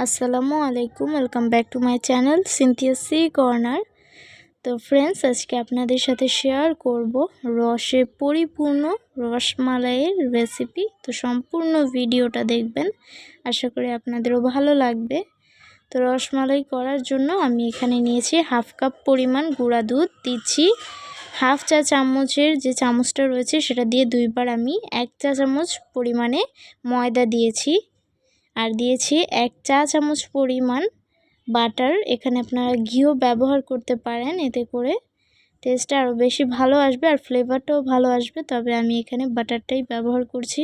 আসসালামু আলাইকুম, welcome back to my channel Sinthiya C corner. তো ফ্রেন্ডস, আজকে আপনাদের সাথে শেয়ার করব রসে পরিপূর্ণ রসমালাইয়ের রেসিপি। তো সম্পূর্ণ ভিডিওটা দেখবেন, আশা করি আপনাদেরও ভালো লাগবে। তো রসমালাই করার জন্য আমি এখানে নিয়েছি হাফ কাপ পরিমাণ গুঁড়া দুধ, দিচ্ছি হাফ চা চামচের যে চামচটা রয়েছে সেটা দিয়ে দুইবার আমি 1 চা চামচ পরিমাণে ময়দা দিয়েছি, আর দিয়েছি 1 চা চামচ পরিমাণ বাটার। এখানে আপনারা ঘিও ব্যবহার করতে পারেন, এতে করে টেস্টটা আরও বেশি ভালো আসবে আর ফ্লেভারটাও ভালো আসবে, তবে আমি এখানে বাটারটাই ব্যবহার করছি।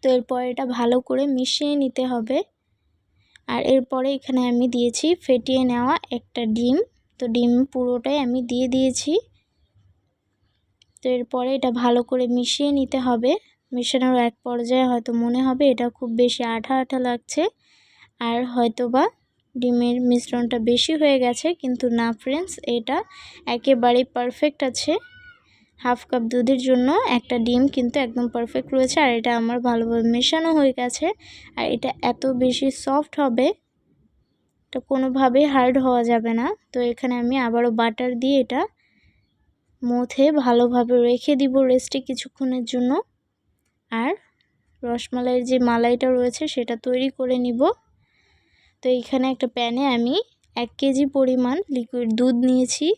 তো এরপর এটা ভালো করে মিশিয়ে নিতে হবে। আর এরপরে এখানে আমি দিয়েছি ফেটিয়ে নেওয়া একটা ডিম। তো ডিম পুরোটাই আমি দিয়ে দিয়েছি। তো এরপরে এটা ভালো করে মিশিয়ে নিতে হবে। মেশানোর এক পর্যায়ে হয়তো মনে হবে এটা খুব বেশি আঠা আঠা লাগছে, আর হয়তোবা ডিমের মিশ্রণটা বেশি হয়ে গেছে, কিন্তু না ফ্রেন্ডস, এটা একেবারেই পারফেক্ট আছে। হাফ কাপ দুধের জন্য একটা ডিম কিন্তু একদম পারফেক্ট রয়েছে, আর এটা আমার ভালোভাবে মেশানো হয়ে গেছে। আর এটা এত বেশি সফট হবে, এটা কোনোভাবেই হার্ড হওয়া যাবে না। তো এখানে আমি আবারও বাটার দিয়ে এটা মথে ভালোভাবে রেখে দিব রেস্টে কিছুক্ষণের জন্য। আর রসমালাইয়ের যে মালাইটা রয়েছে সেটা তৈরি করে নিব। তো এইখানে একটা প্যানে আমি 1 কেজি পরিমাণ লিকুইড দুধ নিয়েছি,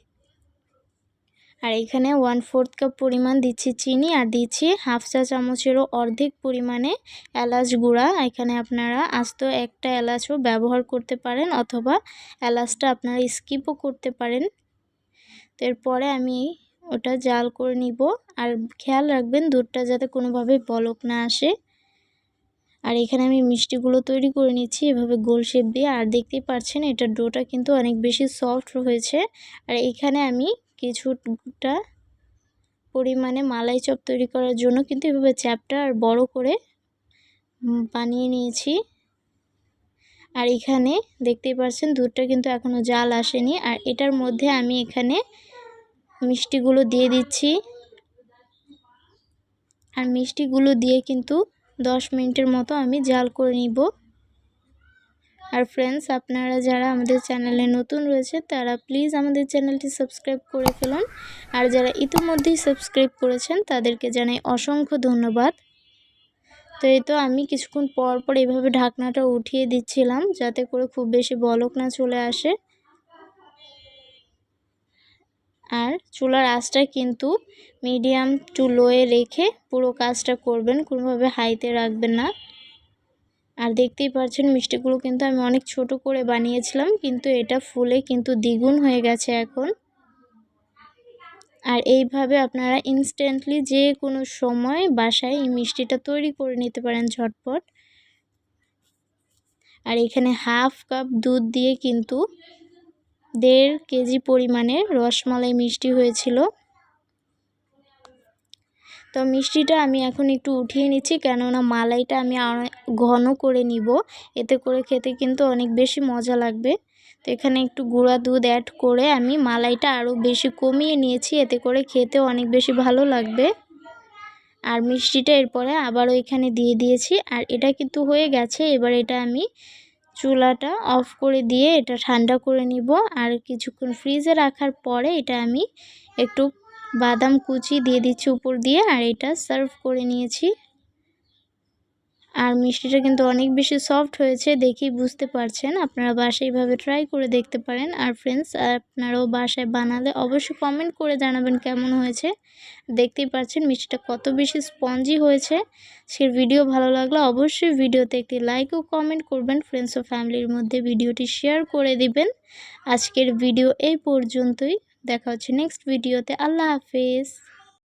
আর এখানে 1/4 কাপ পরিমাণ দিচ্ছি চিনি, আর দিচ্ছি হাফ চা চামচেরও অর্ধেক পরিমাণে এলাচ গুঁড়া। এখানে আপনারা আস্ত একটা এলাচও ব্যবহার করতে পারেন, অথবা এলাচটা আপনারা স্কিপও করতে পারেন। তো এরপরে আমি ওটা জাল করে নিব, আর খেয়াল রাখবেন দুধটা যাতে কোনোভাবে বলক না আসে। আর এখানে আমি মিষ্টিগুলো তৈরি করে নিচ্ছি এভাবে গোল শেপ দিয়ে, আর দেখতেই পাচ্ছেন এটার ডোটা কিন্তু অনেক বেশি সফট হয়েছে। আর এখানে আমি কিছুটা পরিমাণে মালাই চপ তৈরি করার জন্য কিন্তু এভাবে চ্যাপটা আর বড় করে বানিয়ে নিয়েছি। আর এখানে দেখতেই পাচ্ছেন দুধটা কিন্তু এখনও জাল আসেনি, আর এটার মধ্যে আমি এখানে মিষ্টিগুলো দিয়ে দিচ্ছি। আর মিষ্টিগুলো দিয়ে কিন্তু 10 মিনিটের মতো আমি জাল করে নিব। আর ফ্রেন্ডস, আপনারা যারা আমাদের চ্যানেলে নতুন রয়েছে তারা প্লিজ আমাদের চ্যানেলটি সাবস্ক্রাইব করে ফেলুন, আর যারা ইতিমধ্যেই সাবস্ক্রাইব করেছেন তাদেরকে জানাই অসংখ্য ধন্যবাদ। তো এই তো আমি কিছুক্ষণ পর পর এইভাবে ঢাকনাটা উঠিয়ে দিচ্ছিলাম, যাতে করে খুব বেশি বলক না চলে আসে। আর চুলার আঁচটা কিন্তু মিডিয়াম টু লোয়ে রেখে পুরো কাজটা করবেন, কোনোভাবে হাইতে রাখবেন না। আর দেখতেই পাচ্ছেন মিষ্টিগুলো কিন্তু আমি অনেক ছোট করে বানিয়েছিলাম, কিন্তু এটা ফুলে কিন্তু দ্বিগুণ হয়ে গেছে এখন। আর এইভাবে আপনারা ইনস্ট্যান্টলি যে কোনো সময় বাসায় এই মিষ্টিটা তৈরি করে নিতে পারেন ঝটপট। আর এখানে হাফ কাপ দুধ দিয়ে কিন্তু 1.5 কেজি পরিমাণের রসমালাই মিষ্টি হয়েছিল। তো মিষ্টিটা আমি এখন একটু উঠিয়ে নিচ্ছি, কেননা মালাইটা আমি ঘন করে নিব, এতে করে খেতে কিন্তু অনেক বেশি মজা লাগবে। তো এখানে একটু গুঁড়া দুধ অ্যাড করে আমি মালাইটা আরও বেশি কমিয়ে নিয়েছি, এতে করে খেতে অনেক বেশি ভালো লাগবে। আর মিষ্টিটা এরপরে আবারও এখানে দিয়ে দিয়েছি, আর এটা কিন্তু হয়ে গেছে। এবার এটা আমি চুলাটা অফ করে দিয়ে এটা ঠান্ডা করে নিব, আর কিছুক্ষণ ফ্রিজে রাখার পরে এটা আমি একটু বাদাম কুচি দিয়ে দিচ্ছি উপর দিয়ে, আর এটা সার্ভ করে নিয়েছি। আর মিষ্টিটা কিন্তু অনেক বেশি সফট হয়েছে, দেখেই বুঝতে পারছেন। আপনারা বাসায় এইভাবে ট্রাই করে দেখতে পারেন। আর ফ্রেন্ডস, আপনারাও বাসায় বানালে অবশ্যই কমেন্ট করে জানাবেন কেমন হয়েছে। দেখতেই পাচ্ছেন মিষ্টিটা কত বেশি স্পঞ্জি হয়েছে। সে ভিডিও ভালো লাগলে অবশ্যই ভিডিওতে একটি লাইক ও কমেন্ট করবেন। ফ্রেন্ডস ও ফ্যামিলির মধ্যে ভিডিওটি শেয়ার করে দিবেন। আজকের ভিডিও এই পর্যন্তই, দেখা হচ্ছে নেক্সট ভিডিওতে। আল্লাহ হাফেজ।